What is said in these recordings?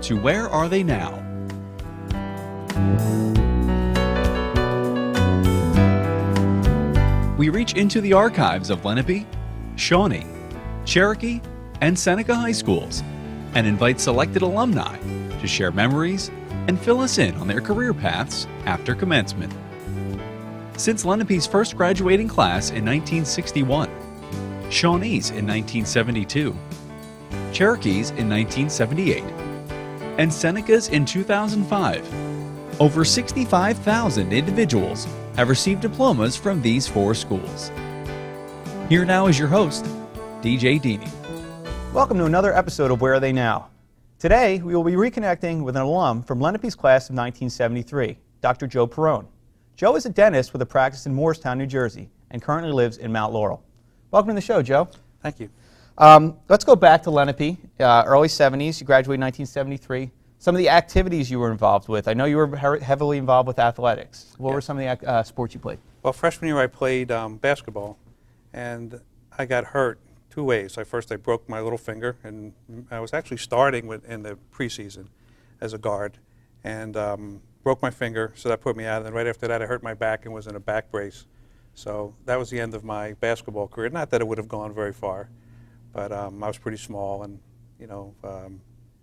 to Where Are They Now? We reach into the archives of Lenape, Shawnee, Cherokee, and Seneca High Schools and invite selected alumni to share memories and fill us in on their career paths after commencement. Since Lenape's first graduating class in 1961, Shawnee's in 1972, Cherokee's in 1978, and Seneca's in 2005, over 65,000 individuals have received diplomas from these four schools. Here now is your host, DJ Deeney. Welcome to another episode of Where Are They Now? Today, we will be reconnecting with an alum from Lenape's class of 1973, Dr. Joe Perrone. Joe is a dentist with a practice in Morristown, New Jersey, and currently lives in Mount Laurel. Welcome to the show, Joe. Thank you. Let's go back to Lenape, early 70s. You graduated in 1973. Some of the activities you were involved with. I know you were heavily involved with athletics. What were some of the sports you played? Well, freshman year I played basketball, and I got hurt two ways. First, I broke my little finger, and I was actually starting in the preseason as a guard, and broke my finger, so that put me out. And then right after that, I hurt my back and was in a back brace. So that was the end of my basketball career. Not that it would have gone very far, but I was pretty small, and you know,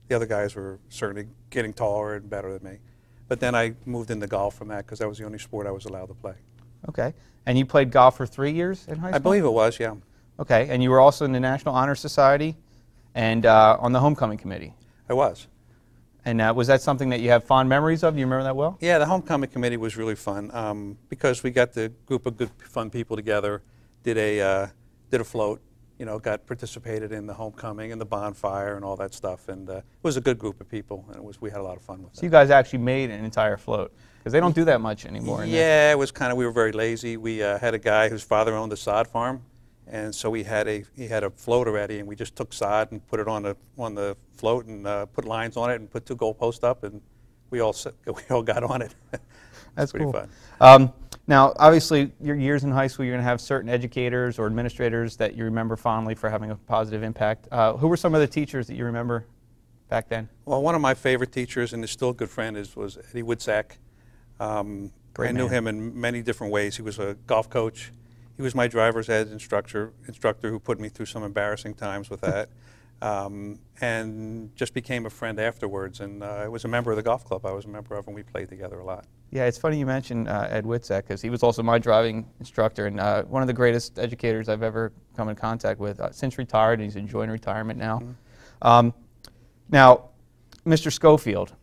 the other guys were certainly getting taller and better than me. But then I moved into golf from that because that was the only sport I was allowed to play. Okay. And you played golf for 3 years in high school? I believe it was, yeah. Okay. And you were also in the National Honor Society and on the homecoming committee? I was. And was that something that you have fond memories of? Do you remember that well? Yeah, the homecoming committee was really fun because we got the group of good, fun people together, did a float, you know, participated in the homecoming and the bonfire and all that stuff, and it was a good group of people, and we had a lot of fun with it. So you guys actually made an entire float, because they don't do that much anymore. Yeah, it was we were very lazy. We had a guy whose father owned a sod farm, and so he had a float already, and we just took sod and put it on the float and put lines on it and put 2 goalposts up, and we all got on it. That's pretty cool. fun. Now, obviously, your years in high school, you're going to have certain educators or administrators that you remember fondly for having a positive impact. Who were some of the teachers that you remember back then? Well, one of my favorite teachers, and is still a good friend, was Eddie Woodsack. I knew him in many different ways. He was a golf coach. He was my driver's ed instructor who put me through some embarrassing times with that, and just became a friend afterwards. And I was a member of the golf club I was a member of, and we played together a lot. Yeah, it's funny you mentioned Ed Witzek, because he was also my driving instructor, and one of the greatest educators I've ever come in contact with. Since retired, and he's enjoying retirement now. Mm-hmm. Now, Mr. Schofield,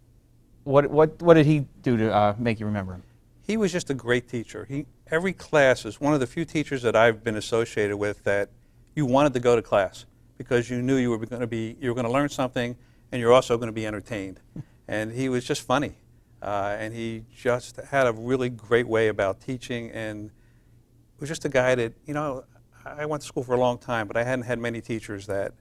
what did he do to make you remember him? He was just a great teacher. Every class is one of the few teachers that I've been associated with that you wanted to go to class because you knew you were going to learn something, and you're also going to be entertained. And he was just funny. And he just had a really great way about teaching, and was just a guy that, you know, I went to school for a long time, but I hadn't had many teachers that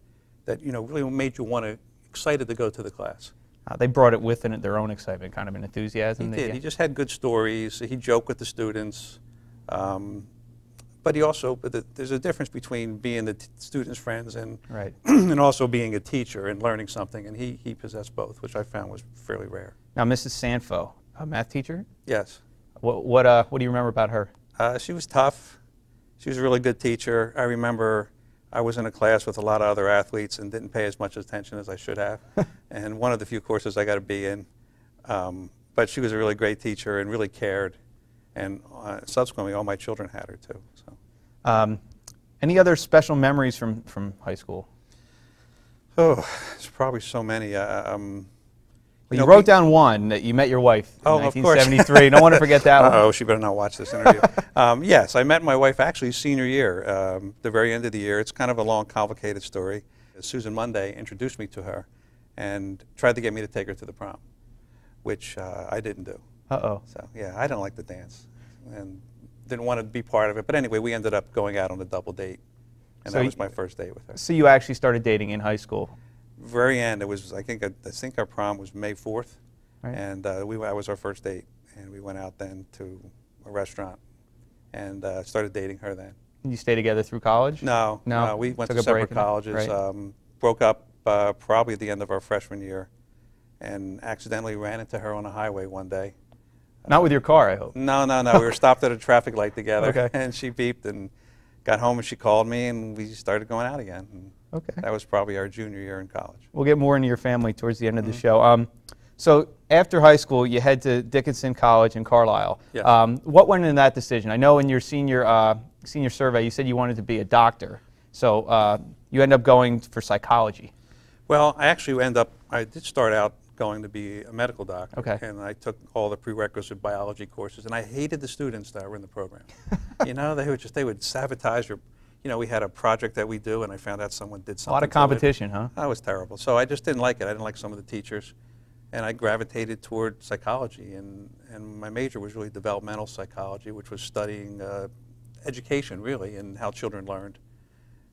you know, really made you excited to go to the class. They brought it with their own excitement, kind of an enthusiasm. He did. He just had good stories. He joked with the students. But there's a difference between being the students' friends and right. and also being a teacher and learning something, and he possessed both, which I found was fairly rare. Now, Mrs. Sanfo, a math teacher? Yes. What do you remember about her? She was tough. She was a really good teacher. I remember I was in a class with a lot of other athletes and didn't pay as much attention as I should have. And one of the few courses I got a B in. But she was a really great teacher and really cared. And subsequently, all my children had her too. So. Any other special memories from high school? Oh, there's probably so many. You wrote down one, that you met your wife in 1973. Don't want to forget that one. Oh, she better not watch this interview. Yes, I met my wife actually senior year, the very end of the year. It's kind of a long, complicated story. Susan Monday introduced me to her and tried to get me to take her to the prom, which I didn't do. Uh-oh. So, yeah, I didn't like to dance and didn't want to be part of it. But anyway, we ended up going out on a double date, and that was my first date with her. So you actually started dating in high school? Very end. It was, I think our prom was May 4th, right. And that was our first date, and we went out then to a restaurant and started dating her then. You stay together through college? No, we went to separate colleges. Right. Broke up probably at the end of our freshman year, and accidentally ran into her on the highway one day. Not with your car, I hope. No, no, no. We were stopped at a traffic light together, Okay. and she beeped and got home, and she called me, and we started going out again. And Okay. that was probably our junior year in college. We'll get more into your family towards the end of the show. So after high school, you head to Dickinson College in Carlisle. Yes. What went into that decision? I know in your senior survey, you said you wanted to be a doctor. So you end up going for psychology. Well, I did start out going to be a medical doctor. Okay. And I took all the prerequisite biology courses, and I hated the students that were in the program. You know, they would sabotage your, you know, we had a project that we do, and I found out someone did something. A lot of to it. competition, huh? That was terrible. So I just didn't like it. I didn't like some of the teachers. And I gravitated toward psychology, and my major was really developmental psychology, which was studying education, really, and how children learned.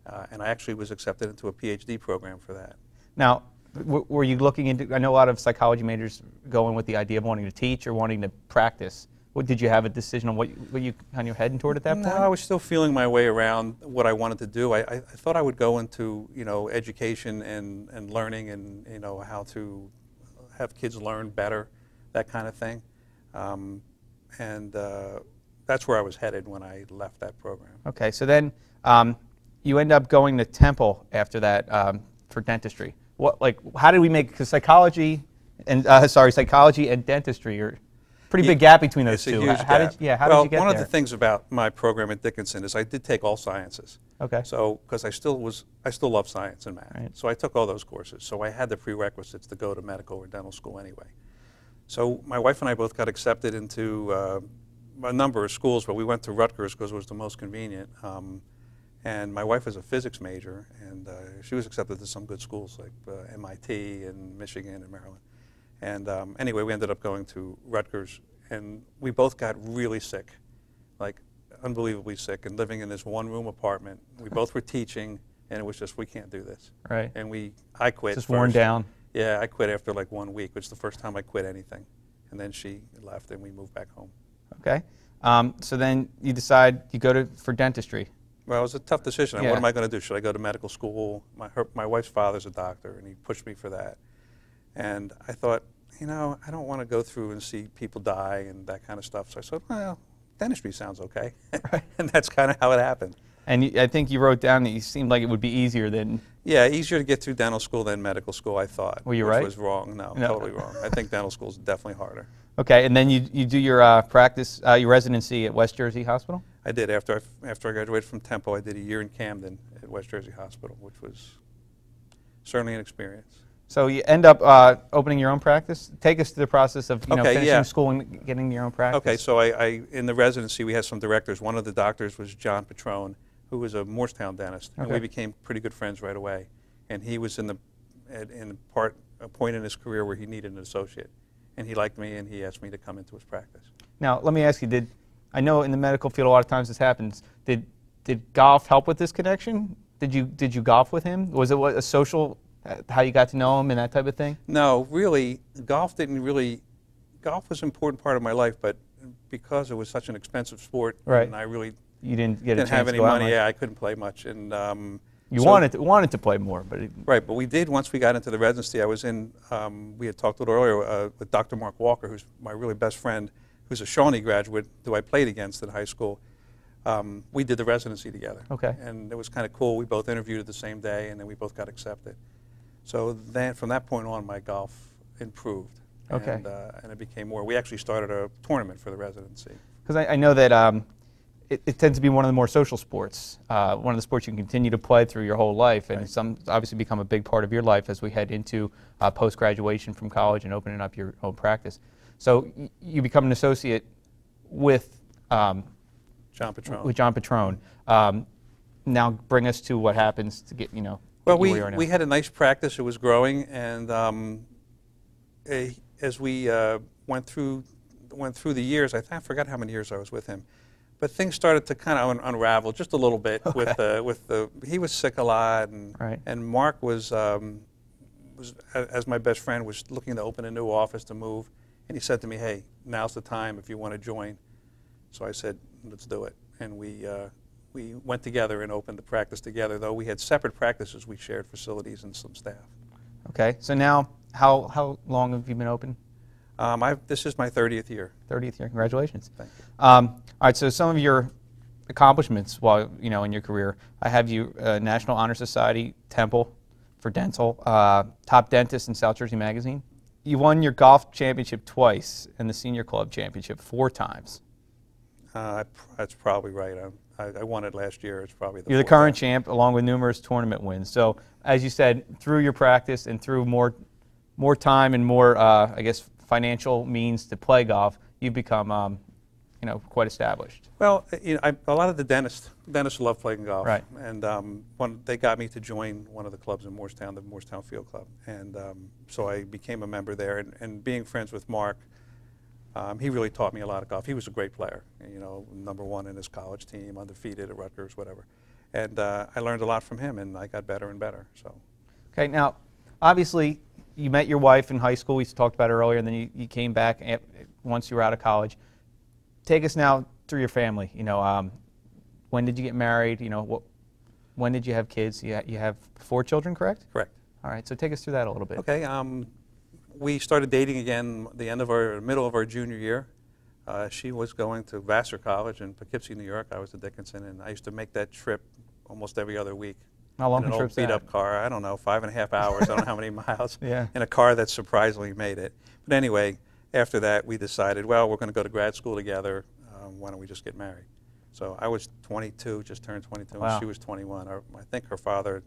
And I actually was accepted into a PhD program for that. Now, were you looking into, I know a lot of psychology majors go in with the idea of wanting to teach or wanting to practice. Did you have a decision on what you kind of heading toward at that point? No, I was still feeling my way around what I wanted to do. I thought I would go into, you know, education and learning, and, you know, how to have kids learn better, that kind of thing. That's where I was headed when I left that program. Okay, so then you end up going to Temple after that for dentistry. How did we make, because psychology and dentistry are pretty big gap between those two. It's a huge How gap. did you get one there? of the things about my program at Dickinson is I did take all sciences. Okay. So, because I still love science and math. Right. So I took all those courses. So I had the prerequisites to go to medical or dental school anyway. So my wife and I both got accepted into a number of schools, but we went to Rutgers because it was the most convenient. And my wife was a physics major, and she was accepted to some good schools like MIT and Michigan and Maryland. And anyway, we ended up going to Rutgers, and we both got really sick, like unbelievably sick, and living in this one-room apartment. We both were teaching, and it was just, we can't do this. Right. And I quit. Just worn down. Yeah, I quit after like 1 week, which is the first time I quit anything. And then she left, and we moved back home. Okay. So then you decide you go for dentistry. Well, it was a tough decision. Yeah. What am I going to do? Should I go to medical school? My wife's father's a doctor, and he pushed me for that. And I thought, you know, I don't want to go through and see people die and that kind of stuff. So I said, well, dentistry sounds okay. Right. And that's kind of how it happened. And I think you wrote down that you seemed like it would be easier than... Yeah, easier to get through dental school than medical school, I thought. Were you which right? was wrong. No, totally wrong. I think dental school is definitely harder. Okay, and then you do your practice, your residency at West Jersey Hospital? I did. After I graduated from Temple, I did a year in Camden at West Jersey Hospital, which was certainly an experience. So you end up opening your own practice? Take us to the process of finishing school and getting your own practice. Okay, so I in the residency, we had some directors. One of the doctors was John Perrone, who was a Morristown dentist, and we became pretty good friends right away. And he was a point in his career where he needed an associate, and he liked me, and he asked me to come into his practice. Now, let me ask you, I know in the medical field a lot of times this happens. Did golf help with this connection? Did you golf with him? Was it a social, how you got to know him and that type of thing? No, really, golf was an important part of my life, but because it was such an expensive sport, right. and I really you didn't get a chance have any to go out money. much. Yeah, I couldn't play much, and you wanted to play more, but right. But we did once we got into the residency. I was in. We had talked a little earlier with Dr. Mark Walker, who's my really best friend, who's a Shawnee graduate who I played against in high school. We did the residency together. Okay. And it was kind of cool. We both interviewed the same day, and then we both got accepted. So then, from that point on, my golf improved. Okay. And it became more. We actually started a tournament for the residency. Because I know that it tends to be one of the more social sports, one of the sports you can continue to play through your whole life, and some obviously become a big part of your life as we head into post-graduation from college and opening up your own practice. So you become an associate with John Perrone. With John Perrone. Now bring us to what happens to get Well, we had a nice practice. It was growing, and as we went through the years, I forgot how many years I was with him, but things started to kind of unravel just a little bit. Okay. He was sick a lot, and Mark was as my best friend, was looking to open a new office to move, and he said to me, "Hey, now's the time if you want to join." So I said, "Let's do it," and we went together and opened the practice together. Though we had separate practices, we shared facilities and some staff. Okay, so now How long have you been open? This is my 30th year. 30th year. Congratulations. Thank you. All right. So some of your accomplishments while in your career, I have you National Honor Society Temple for dental, top dentist in South Jersey Magazine. You won your golf championship twice and the senior club championship 4 times. That's probably right. I won it last year. It's probably the You're the fourth current time. champ, along with numerous tournament wins. So, as you said, through your practice and through more time and more, I guess, financial means to play golf, you've become, quite established. Well, a lot of the dentists love playing golf, Right. And they got me to join one of the clubs in Morristown, the Morristown Field Club, and so I became a member there. And being friends with Mark, he really taught me a lot of golf. He was a great player, #1 in his college team, undefeated at Rutgers, whatever. And I learned a lot from him, and I got better and better. So. Okay, now, obviously, you met your wife in high school. We talked about it earlier, and then you came back once you were out of college. Take us now through your family. When did you get married? When did you have kids? You have 4 children, correct? Correct. All right, so take us through that a little bit. Okay. We started dating again the middle of our junior year. She was going to Vassar College in Poughkeepsie, New York. I was at Dickinson, and I used to make that trip almost every other week. How long in a an trip's old that? beat-up car. I don't know, 5.5 hours. I don't know how many miles. Yeah. In a car that surprisingly made it. But anyway, after that, we decided, well, we're going to go to grad school together. Why don't we just get married? So I was 22, just turned 22, Wow. and she was 21. I think her father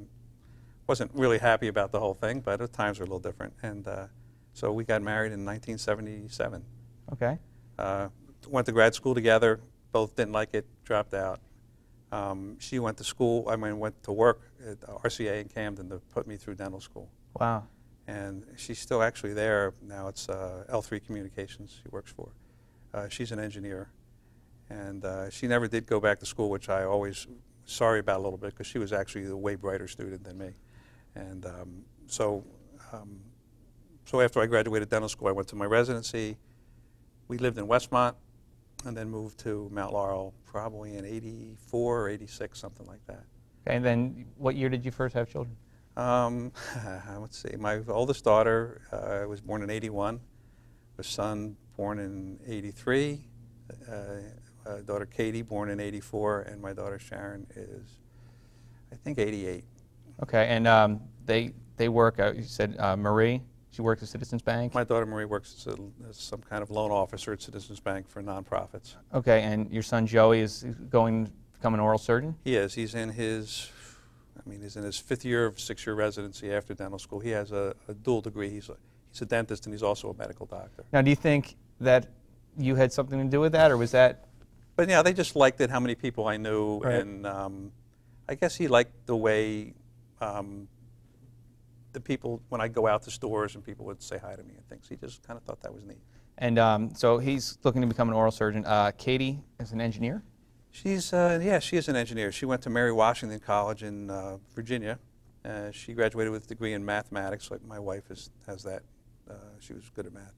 wasn't really happy about the whole thing, but the times were a little different. And so we got married in 1977. Okay. Went to grad school together. Both didn't like it, dropped out. She went to school, went to work at RCA in Camden to put me through dental school. Wow. And she's still actually there. Now it's L3 Communications she works for. She's an engineer. And she never did go back to school, which I always sorry about a little bit, because she was actually a way brighter student than me. And so after I graduated dental school, I went to my residency. We lived in Westmont and then moved to Mount Laurel probably in 84 or 86, something like that. Okay, and then what year did you first have children? Let's see. My oldest daughter was born in 81. My son born in 83. Daughter Katie born in 84, and my daughter Sharon is, I think, 88. Okay, and they work. You said Marie. She works at Citizens Bank. My daughter Marie works as some kind of loan officer at Citizens Bank for nonprofits. Okay, and your son Joey is going to become an oral surgeon? He is. He's in his 5th year of 6-year residency after dental school. He has a dual degree. He's a dentist and he's also a medical doctor. Now, do you think that you had something to do with that, or was that? But yeah, they just liked it, how many people I knew, Right. and I guess he liked the way the people, when I go out to stores and people would say hi to me and things. He just kind of thought that was neat. And so he's looking to become an oral surgeon. Katie is an engineer? She's, she is an engineer. She went to Mary Washington College in Virginia. She graduated with a degree in mathematics, like my wife has that. She was good at math.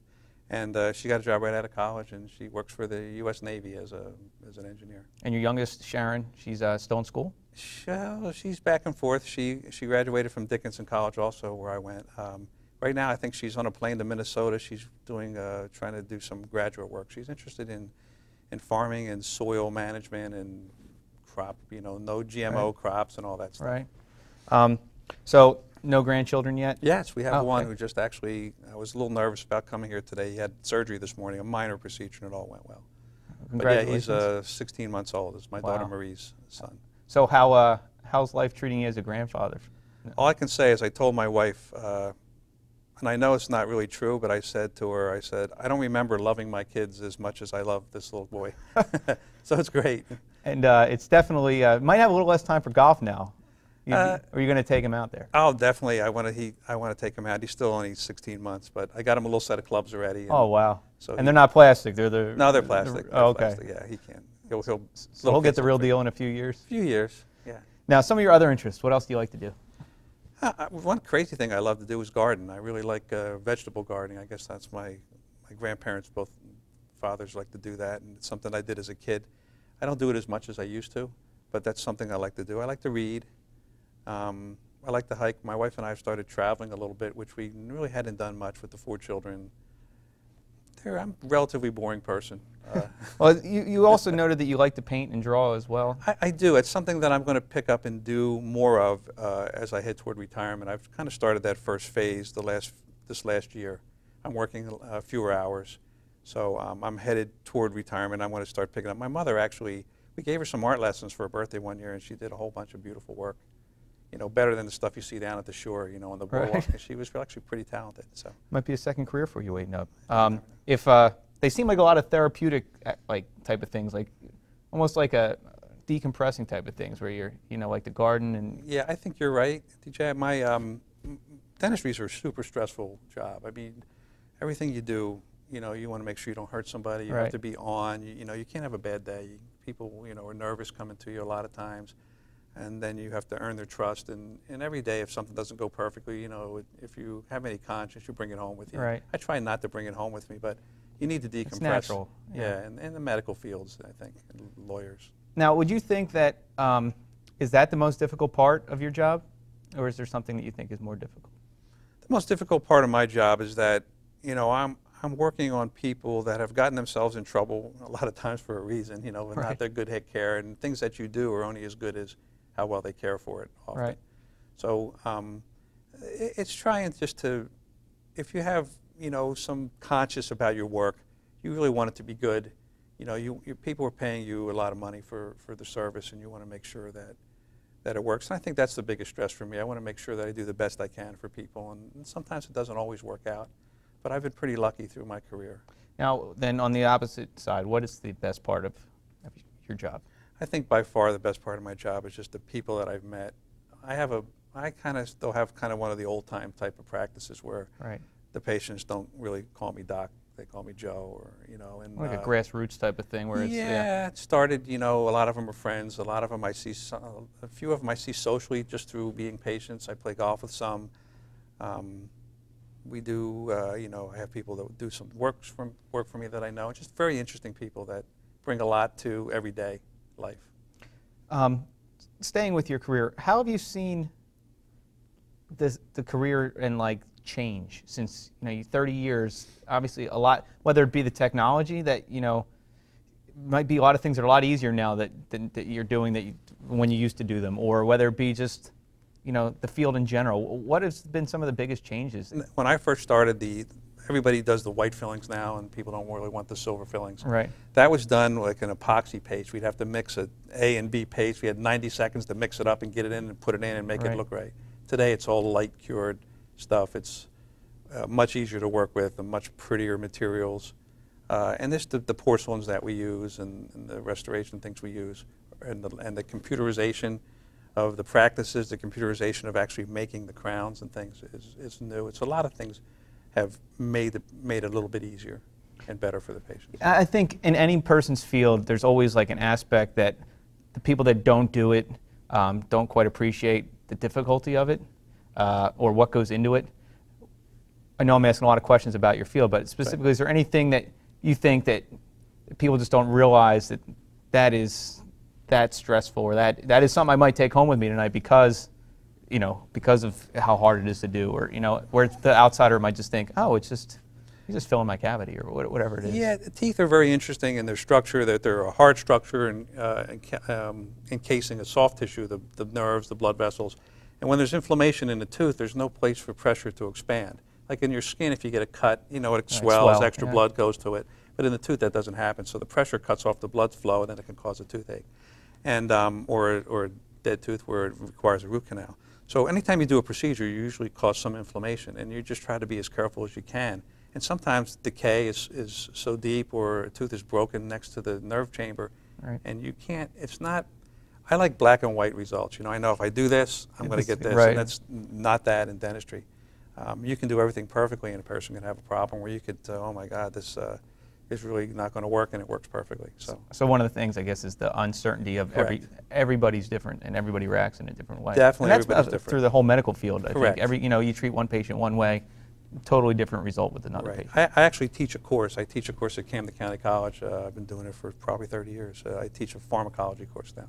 And she got a job right out of college, and she works for the U.S. Navy as an engineer. And your youngest, Sharon, she's still in school? She's back and forth. She graduated from Dickinson College also, where I went. Right now, I think she's on a plane to Minnesota. She's trying to do some graduate work. She's interested in farming and soil management and crop, no GMO Right. crops and all that stuff. Right. So no grandchildren yet? Yes, we have one okay. who just actually, I was a little nervous about coming here today. He had surgery this morning, a minor procedure, and it all went well. But yeah, he's 16 months old. It's my daughter Wow. Marie's son. So how's life treating you as a grandfather? All I can say is I told my wife, and I know it's not really true, but I said to her, I don't remember loving my kids as much as I love this little boy. So it's great. And it's definitely, might have a little less time for golf now. Are you going to take him out there? Oh, definitely. I want to take him out. He's still only 16 months, but I got him a little set of clubs already. And Oh, wow. So and they're not plastic. They're No, they're plastic. Oh, okay. Plastic. Yeah, he can. So he'll get the real deal in a few years? A few years, yeah. Now, some of your other interests, what else do you like to do? One crazy thing I love to do is garden. I really like vegetable gardening. I guess that's my grandparents, both fathers, like to do that, and it's something I did as a kid. I don't do it as much as I used to, but that's something I like to do. I like to read. I I like to hike. My wife and I have started traveling a little bit, which we really hadn't done much with the 4 children. I'm a relatively boring person. Well, you also noted that you like to paint and draw as well. I do. It's something that I'm going to pick up and do more of as I head toward retirement. I've kind of started that first phase this last year. I'm working fewer hours, so I'm headed toward retirement. I want to start picking up. My mother actually, we gave her some art lessons for her birthday one year, and she did a whole bunch of beautiful work. You know, better than the stuff you see down at the shore, you know, on the boardwalk. Right. She was actually pretty talented. So might be a second career for you waiting up. If they seem like a lot of therapeutic type of things, like almost like a decompressing type of things, where you're, you know, like the garden and. Yeah, I think you're right, DJ. My dentistries are a super stressful job. I mean, everything you do, you know, you want to make sure you don't hurt somebody. You have to be on. You know, you can't have a bad day. People, you know, are nervous coming to you a lot of times. And then you have to earn their trust. And every day, if something doesn't go perfectly, you know, if you have any conscience, you bring it home with you. Right. I try not to bring it home with me, but you need to decompress. It's natural. Yeah, and in the medical fields, I think, and lawyers. Now, would you think that, is that the most difficult part of your job? Or is there something that you think is more difficult? The most difficult part of my job is that, you know, I'm working on people that have gotten themselves in trouble a lot of times for a reason, you know, and not their good head care, and things that you do are only as good as how well they care for it often. Right. So it's trying just to, if you have, you know, some conscience about your work, you really want it to be good. You know, people are paying you a lot of money for the service, and you want to make sure that it works. And I think that's the biggest stress for me. I want to make sure that I do the best I can for people, and sometimes it doesn't always work out. But I've been pretty lucky through my career. Now, then on the opposite side, what is the best part of your job? I think by far the best part of my job is just the people that I've met. I kind of still have kind of one of the old-time type of practices where the patients don't really call me doc. They call me Joe, or, you know. And, like a grassroots type of thing where it's. Yeah, it started, you know, a lot of them are friends. A lot of them I see, a few of them I see socially just through being patients. I play golf with some. We do, you know, I have people that do some work for me that I know. Just very interesting people that bring a lot to everyday life. Staying with your career, how have you seen the career and like change since, you know, 30 years? Obviously, a lot. Whether it be the technology that, you know, might be a lot of things that are a lot easier now that you're doing when you used to do them, or whether it be just, you know, the field in general. What has been some of the biggest changes? When I first started, everybody does the white fillings now, and people don't really want the silver fillings. Right. That was done like an epoxy paste. We'd have to mix a A and B paste. We had 90 seconds to mix it up and get it in and put it in and make it look right. Today, it's all light cured stuff. It's much easier to work with and much prettier materials. And this, the porcelains that we use and the restoration things we use, and the computerization of the practices, the computerization of actually making the crowns and things is new. It's a lot of things have made it a little bit easier and better for the patients. I think in any person's field, there's always like an aspect that the people that don't do it don't quite appreciate the difficulty of it or what goes into it. I know I'm asking a lot of questions about your field, but specifically, is there anything that you think that people just don't realize that is that stressful, or that is something I might take home with me tonight because, you know, because of how hard it is to do, or, you know, where the outsider might just think, oh, it's just, he's just filling my cavity, or whatever it is. Yeah, the teeth are very interesting in their structure, that they're a hard structure and encasing a soft tissue, the nerves, the blood vessels. And when there's inflammation in the tooth, there's no place for pressure to expand. Like in your skin, if you get a cut, you know, it swells, extra blood goes to it. But in the tooth, that doesn't happen. So the pressure cuts off the blood flow, and then it can cause a toothache, and or a dead tooth where it requires a root canal. So anytime you do a procedure, you usually cause some inflammation, and you just try to be as careful as you can. And sometimes decay is so deep, or a tooth is broken next to the nerve chamber, and you can't, it's not, I like black and white results. You know, I know if I do this, I'm going to get this, and that's not that in dentistry. You can do everything perfectly, and a person can have a problem where you could, oh my God, this is really not going to work, and it works perfectly. So one of the things, I guess, is the uncertainty of everybody's different, and everybody reacts in a different way. Definitely, and that's everybody's different. Through the whole medical field. I think you know, you treat one patient one way, totally different result with another patient. I actually teach a course. I teach a course at Camden County College. I've been doing it for probably 30 years. I teach a pharmacology course now.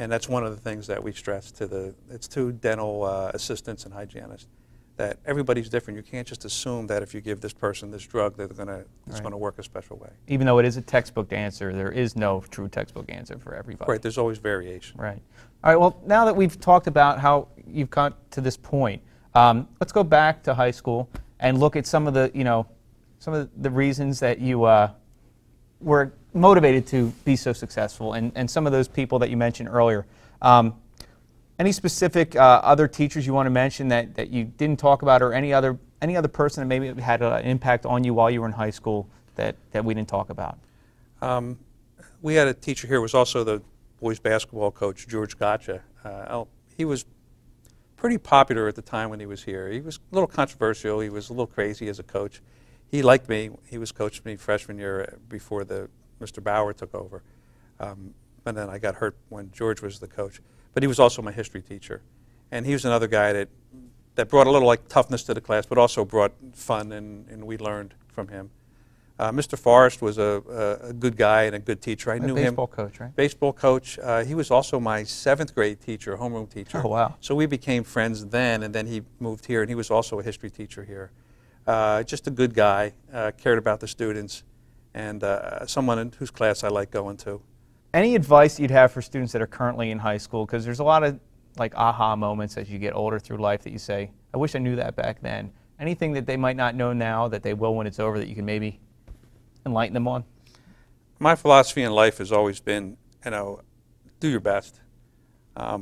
And that's one of the things that we stress to it's to dental assistants and hygienists, that everybody's different. You can't just assume that if you give this person this drug, that it's going to work a special way. Even though it is a textbook answer, there is no true textbook answer for everybody. Right, there's always variation. Right. All right, well, now that we've talked about how you've got to this point, let's go back to high school and look at some of the, some of the reasons that you were motivated to be so successful, and some of those people that you mentioned earlier. Any specific other teachers you want to mention that you didn't talk about, or any other person that maybe had an impact on you while you were in high school that we didn't talk about? We had a teacher here who was also the boys basketball coach, George Gotcha. He was pretty popular at the time when he was here. He was a little controversial. He was a little crazy as a coach. He liked me. He was coaching me freshman year before Mr. Bauer took over. And then I got hurt when George was the coach. But he was also my history teacher. And he was another guy that brought a little toughness to the class, but also brought fun, and we learned from him. Mr. Forrest was a good guy and a good teacher. I knew him. Baseball coach, right? Baseball coach. He was also my 7th grade teacher, homeroom teacher. Oh, wow. So we became friends then, and then he moved here, and he was also a history teacher here. Just a good guy, cared about the students, and someone in whose class I like going to. Any advice you'd have for students that are currently in high school? Because there's a lot of aha moments as you get older through life that you say, I wish I knew that back then. Anything that they might not know now that they will when it's over that you can maybe enlighten them on? My philosophy in life has always been, do your best. A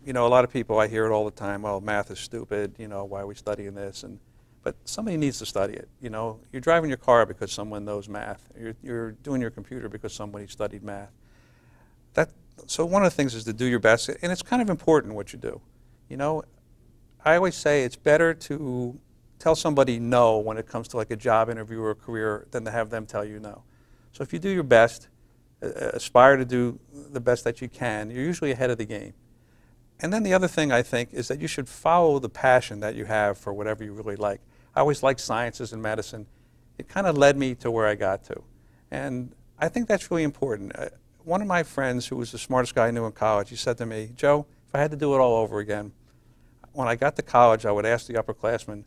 lot of people, I hear it all the time, well, math is stupid, why are we studying this? But somebody needs to study it. You're driving your car because someone knows math. You're doing your computer because somebody studied math. So one of the things is to do your best, and it's kind of important what you do. I always say it's better to tell somebody no when it comes to a job interview or a career than to have them tell you no. So if you do your best, aspire to do the best that you can, you're usually ahead of the game. And then the other thing I think is that you should follow the passion that you have for whatever you really like. I always liked sciences and medicine. It kind of led me to where I got to. And I think that's really important. One of my friends, who was the smartest guy I knew in college, he said to me, Joe, if I had to do it all over again, when I got to college, I would ask the upperclassmen,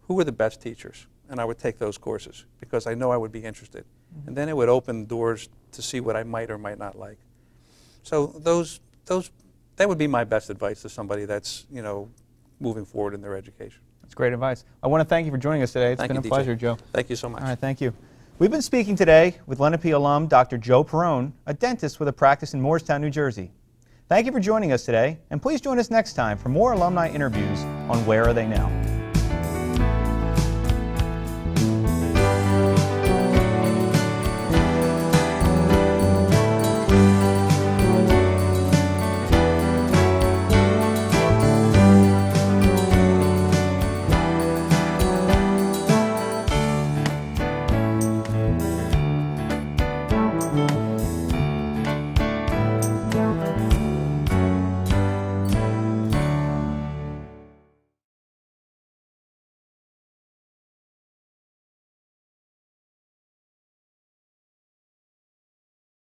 who were the best teachers? And I would take those courses because I know I would be interested. Mm-hmm. And then it would open doors to see what I might or might not like. So that would be my best advice to somebody that's, moving forward in their education. That's great advice. I want to thank you for joining us today. It's been a pleasure, Joe. Thank you so much. All right, thank you. We've been speaking today with Lenape alum Dr. Joe Perrone, a dentist with a practice in Moorestown, New Jersey. Thank you for joining us today, and please join us next time for more alumni interviews on Where Are They Now?